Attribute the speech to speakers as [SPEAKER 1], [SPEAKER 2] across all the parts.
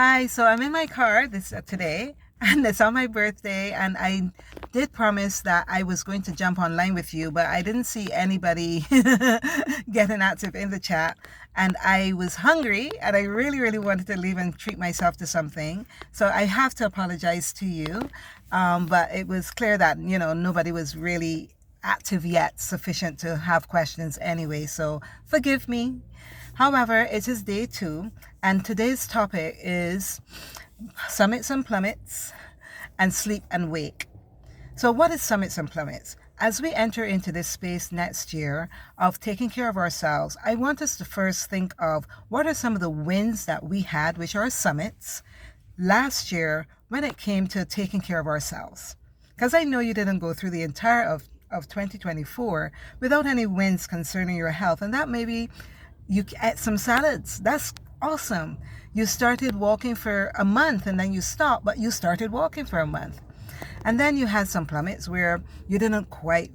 [SPEAKER 1] Hi, so I'm in my car this today, and it's on my birthday, and I did promise that I was going to jump online with you, but I didn't see anybody getting active in the chat, and I was hungry, and I really, really wanted to leave and treat myself to something. So I have to apologize to you, but it was clear that nobody was really active yet, sufficient to have questions anyway. So forgive me. However, it is day two, and today's topic is summits and plummets and sleep and wake. So, what is summits and plummets? As we enter into this space next year of taking care of ourselves, I want us to first think of what are some of the wins that we had, which are summits, last year when it came to taking care of ourselves. Because I know you didn't go through the entire of 2024 without any wins concerning your health, and that maybe you ate some salads. That's awesome. You started walking for a month and then you stopped, but you started walking for a month. And then you had some plummets where you didn't quite,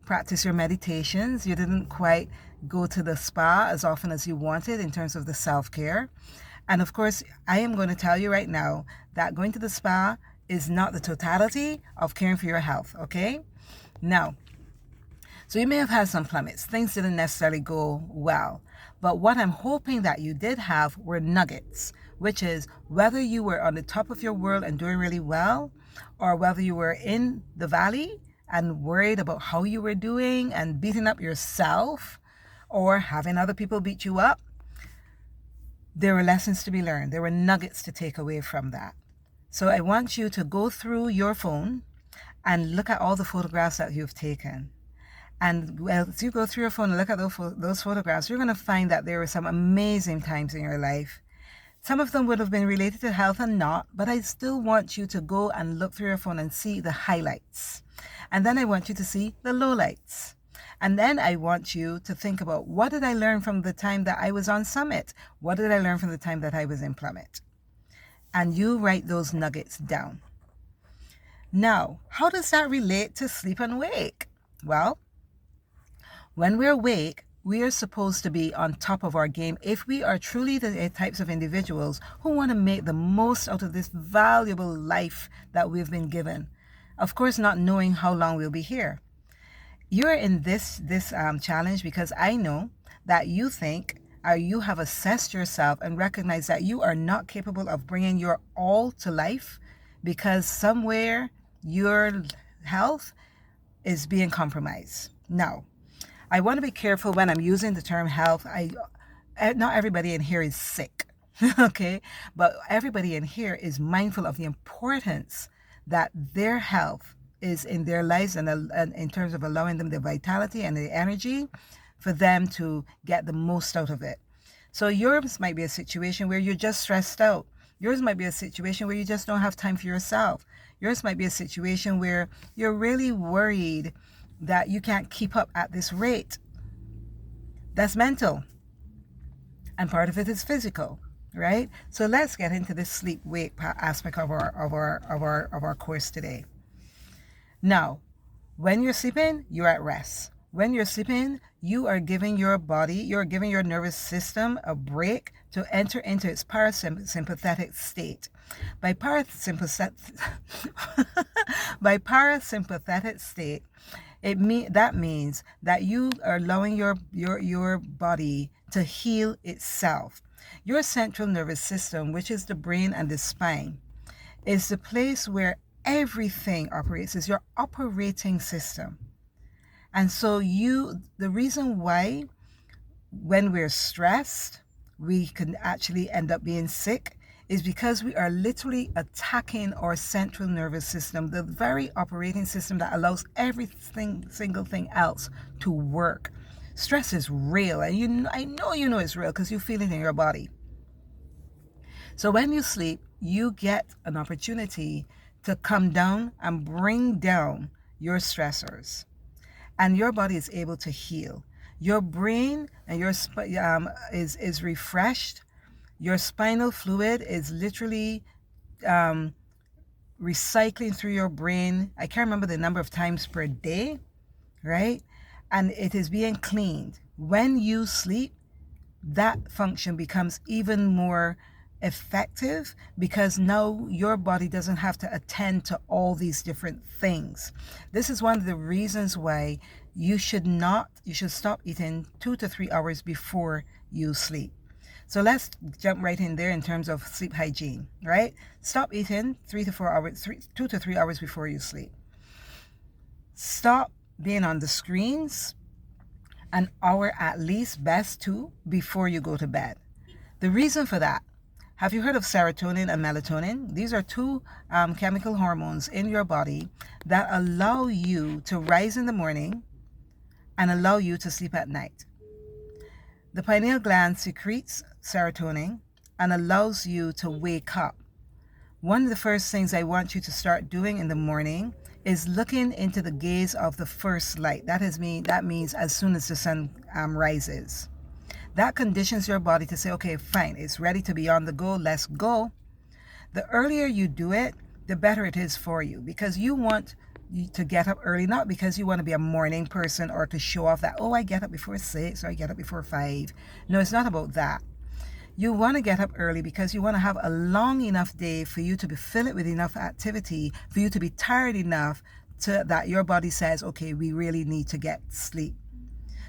[SPEAKER 1] practice your meditations. You didn't quite go to the spa as often as you wanted in terms of the self care. And of course, I am going to tell you right now that going to the spa is not the totality of caring for your health, okay? Now, so you may have had some plummets. Things didn't necessarily go well. But what I'm hoping that you did have were nuggets, which is whether you were on the top of your world and doing really well, or whether you were in the valley and worried about how you were doing and beating up yourself or having other people beat you up, there were lessons to be learned. There were nuggets to take away from that. So I want you to go through your phone and look at all the photographs that you've taken. And as you go through your phone and look at those photographs, you're going to find that there were some amazing times in your life. Some of them would have been related to health and not, but I still want you to go and look through your phone and see the highlights. And then I want you to see the lowlights. And then I want you to think about, what did I learn from the time that I was on Summit? What did I learn from the time that I was in Plummet? And you write those nuggets down. Now, how does that relate to sleep and wake? Well, when we're awake, we are supposed to be on top of our game if we are truly the types of individuals who want to make the most out of this valuable life that we've been given. Of course, not knowing how long we'll be here. You're in this challenge because I know that you think or you have assessed yourself and recognized that you are not capable of bringing your all to life because somewhere your health is being compromised. Now, I want to be careful when I'm using the term health. Not everybody in here is sick, okay? But everybody in here is mindful of the importance that their health is in their lives and in terms of allowing them the vitality and the energy for them to get the most out of it. So yours might be a situation where you're just stressed out. Yours might be a situation where you just don't have time for yourself. Yours might be a situation where you're really worried that you can't keep up at this rate. That's mental. And part of it is physical, right? So let's get into this sleep wake aspect of our course today. Now, when you're sleeping, you're at rest. When you're sleeping, you are giving your body, you're giving your nervous system a break to enter into its parasympathetic state. By parasympathetic state, that means that you are allowing your body to heal itself. Your central nervous system, which is the brain and the spine, is the place where everything operates, is your operating system. And so the reason why when we're stressed, we can actually end up being sick is because we are literally attacking our central nervous system, the very operating system that allows single thing else to work. Stress is real, and I know you know it's real because you feel it in your body. So when you sleep, you get an opportunity to come down and bring down your stressors, and your body is able to heal. Your brain and is refreshed. Your spinal fluid is literally recycling through your brain. I can't remember the number of times per day, right? And it is being cleaned. When you sleep, that function becomes even more effective because now your body doesn't have to attend to all these different things. This is one of the reasons why you should stop eating 2 to 3 hours before you sleep. So let's jump right in there in terms of sleep hygiene, right? Stop eating 2 to 3 hours before you sleep. Stop being on the screens an hour at least, best 2, before you go to bed. The reason for that, have you heard of serotonin and melatonin? These are two chemical hormones in your body that allow you to rise in the morning and allow you to sleep at night. The pineal gland secretes serotonin and allows you to wake up. One of the first things I want you to start doing in the morning is looking into the gaze of the first light. That means as soon as the sun rises. That conditions your body to say, okay, fine, it's ready to be on the go, let's go. The earlier you do it, the better it is for you, because you want to get up early, not because you want to be a morning person or to show off that, oh, I get up before 6 or I get up before 5. No, it's not about that. You want to get up early because you want to have a long enough day for you to be filled with enough activity, for you to be tired enough that your body says, okay, we really need to get sleep.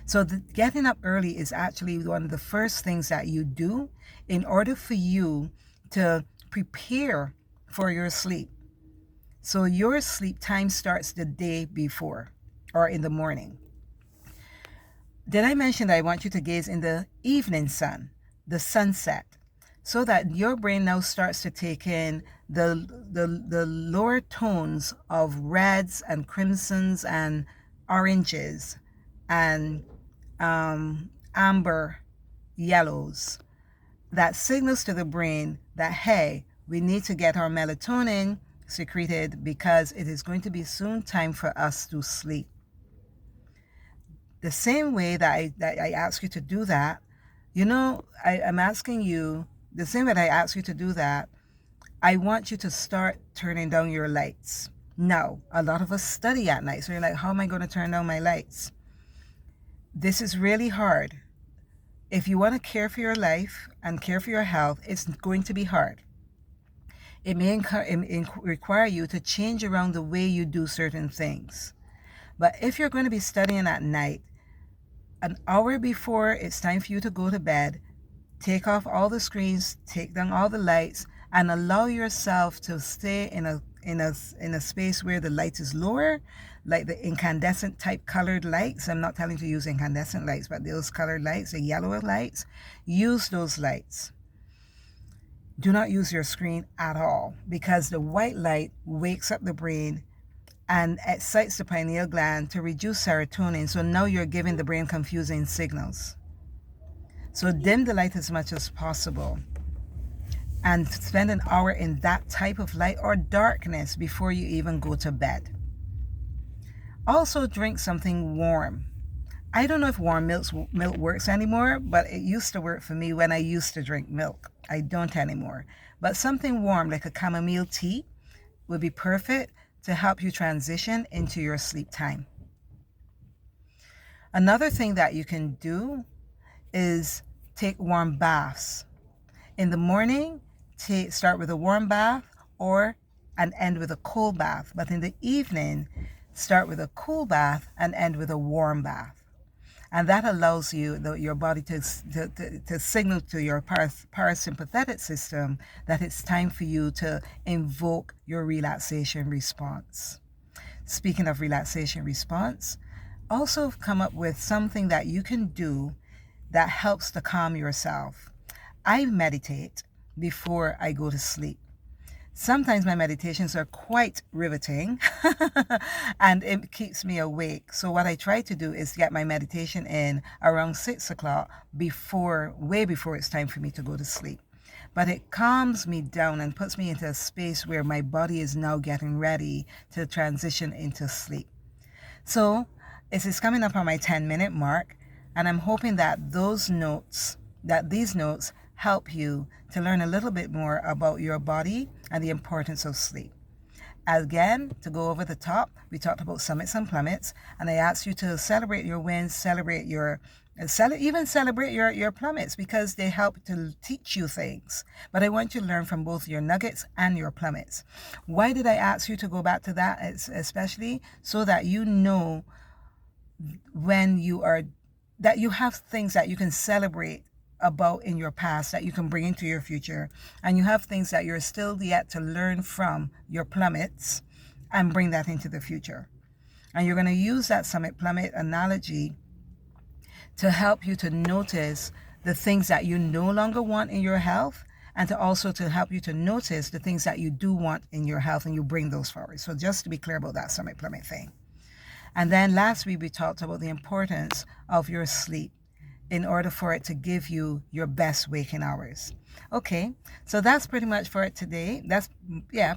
[SPEAKER 1] So getting up early is actually one of the first things that you do in order for you to prepare for your sleep. So your sleep time starts the day before or in the morning. Did I mention that I want you to gaze in the evening sun, the sunset, so that your brain now starts to take in the lower tones of reds and crimsons and oranges and amber yellows. That signals to the brain that, hey, we need to get our melatonin secreted because it is going to be soon time for us to sleep. The same way that I ask you to do that, I'm asking you, the same way that I ask you to do that, I want you to start turning down your lights. Now, a lot of us study at night, so you're like, how am I going to turn down my lights? This is really hard. If you want to care for your life and care for your health, it's going to be hard. It may require you to change around the way you do certain things. But if you're going to be studying at night, an hour before it's time for you to go to bed, take off all the screens, take down all the lights, and allow yourself to stay in a space where the light is lower, like the incandescent type colored lights. I'm not telling you to use incandescent lights, but those colored lights, the yellow lights, use those lights. Do not use your screen at all, because the white light wakes up the brain and excites the pineal gland to reduce serotonin. So now you're giving the brain confusing signals. So dim the light as much as possible and spend an hour in that type of light or darkness before you even go to bed. Also drink something warm. I don't know if warm milk works anymore, but it used to work for me when I used to drink milk. I don't anymore. But something warm like a chamomile tea would be perfect to help you transition into your sleep time. Another thing that you can do is take warm baths. In the morning, start with a warm bath and end with a cold bath. But in the evening, start with a cool bath and end with a warm bath. And that allows your body to signal to your parasympathetic system that it's time for you to invoke your relaxation response. Speaking of relaxation response, also come up with something that you can do that helps to calm yourself. I meditate before I go to sleep. Sometimes my meditations are quite riveting and it keeps me awake. So what I try to do is get my meditation in around 6 o'clock way before it's time for me to go to sleep. But it calms me down and puts me into a space where my body is now getting ready to transition into sleep. So it's coming up on my 10-minute mark, and I'm hoping that these notes help you to learn a little bit more about your body and the importance of sleep. Again, to go over the top, we talked about summits and plummets, and I asked you to celebrate your wins, celebrate your And even celebrate your plummets because they help to teach you things. But I want you to learn from both your nuggets and your plummets. Why did I ask you to go back to that? It's especially so that you know when you are, that you have things that you can celebrate about in your past that you can bring into your future, and you have things that you're still yet to learn from your plummets and bring that into the future. And you're going to use that summit plummet analogy to help you to notice the things that you no longer want in your health, and to also to help you to notice the things that you do want in your health, and you bring those forward. So just to be clear about that summit plummet thing. And then last week we talked about the importance of your sleep in order for it to give you your best waking hours. Okay, so that's pretty much for it today.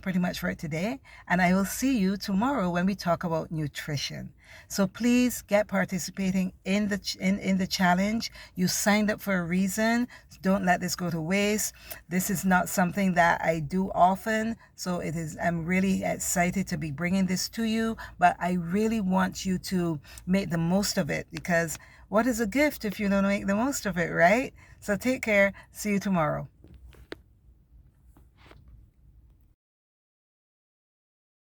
[SPEAKER 1] Pretty much for it today. And I will see you tomorrow when we talk about nutrition. So please get participating in the challenge. You signed up for a reason. Don't let this go to waste. This is not something that I do often, so I'm really excited to be bringing this to you, but I really want you to make the most of it, because what is a gift if you don't make the most of it, right? So take care. See you tomorrow.